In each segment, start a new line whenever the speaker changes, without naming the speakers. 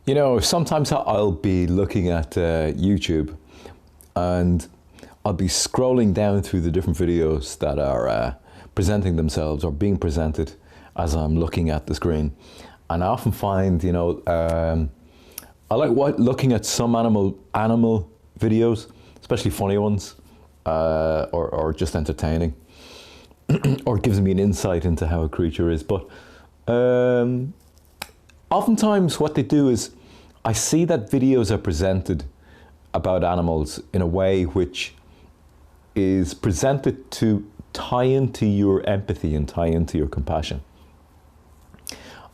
You know, sometimes I'll be looking at YouTube and I'll be scrolling down through the different videos that are presenting themselves or being presented as I'm looking at the screen. And I often find, I like looking at some animal videos, especially funny ones, or just entertaining, or it gives me an insight into how a creature is. But oftentimes what they do is I see that videos are presented about animals in a way which is presented to tie into your empathy and tie into your compassion.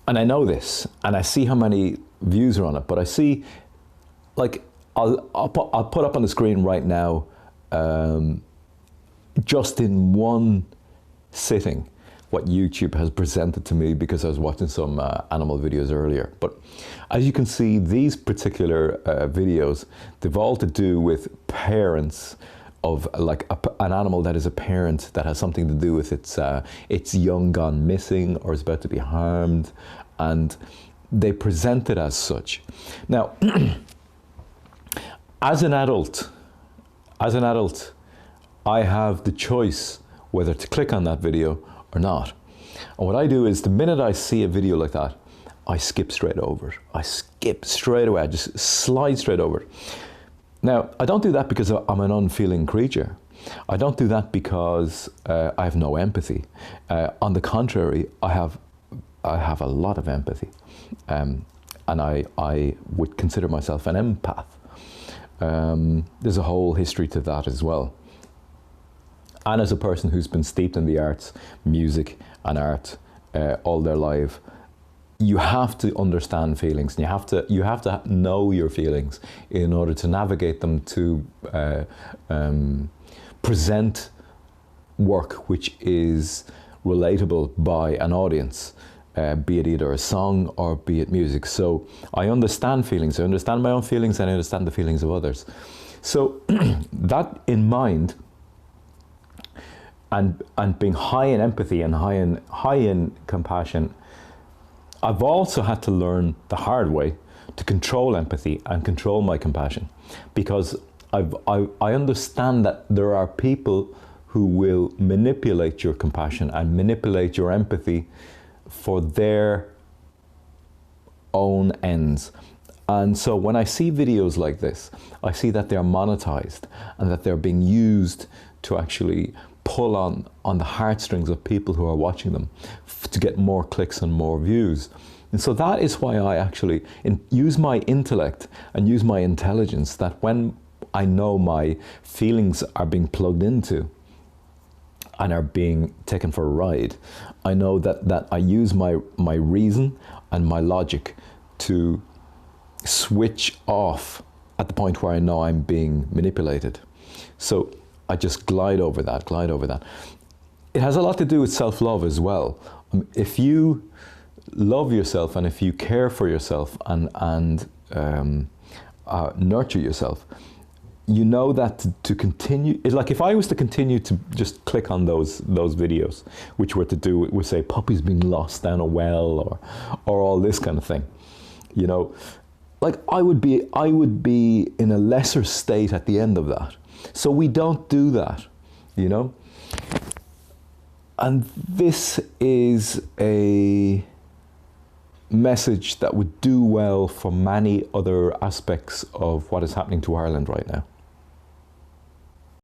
And I know this, and I see how many views are on it, but I see, like, I'll put up on the screen right now, just in one sitting, what YouTube has presented to me, because I was watching some animal videos earlier. But as you can see, these particular videos, they've all to do with parents of like an animal that is a parent that has something to do with its young gone missing or is about to be harmed, and they present it as such. Now, as an adult, I have the choice whether to click on that video or not. And what I do is, the minute I see a video like that, I skip straight over it. I skip straight away. I just slide straight over it. Now, I don't do that because I'm an unfeeling creature. I don't do that because I have no empathy. On the contrary, I have a lot of empathy. And I would consider myself an empath. There's a whole history to that as well. And as a person who's been steeped in the arts, music and art all their life, you have to understand feelings, and you have to know your feelings in order to navigate them, to present work which is relatable by an audience, be it either a song or be it music. So I understand feelings. I understand my own feelings, and I understand the feelings of others. So that in mind, and being high in empathy and high in compassion, I've also had to learn the hard way to control empathy and control my compassion, because I understand that there are people who will manipulate your compassion and manipulate your empathy for their own ends. And so when I see videos like this, I see that they're monetized and that they're being used to actually pull on the heartstrings of people who are watching them to get more clicks and more views. And so that is why I actually use my intellect and use my intelligence, that when I know my feelings are being plugged into and are being taken for a ride, I know that I use my reason and my logic to switch off at the point where I know I'm being manipulated. So I just glide over that. It has a lot to do with self-love as well. If you love yourself and if you care for yourself and nurture yourself, you know that to continue, it's like if I was to continue to just click on those videos, which were to do with, say, puppies being lost down a well or all this kind of thing, you know, like I would be in a lesser state at the end of that. So we don't do that, you know? And this is a message that would do well for many other aspects of what is happening to Ireland right now.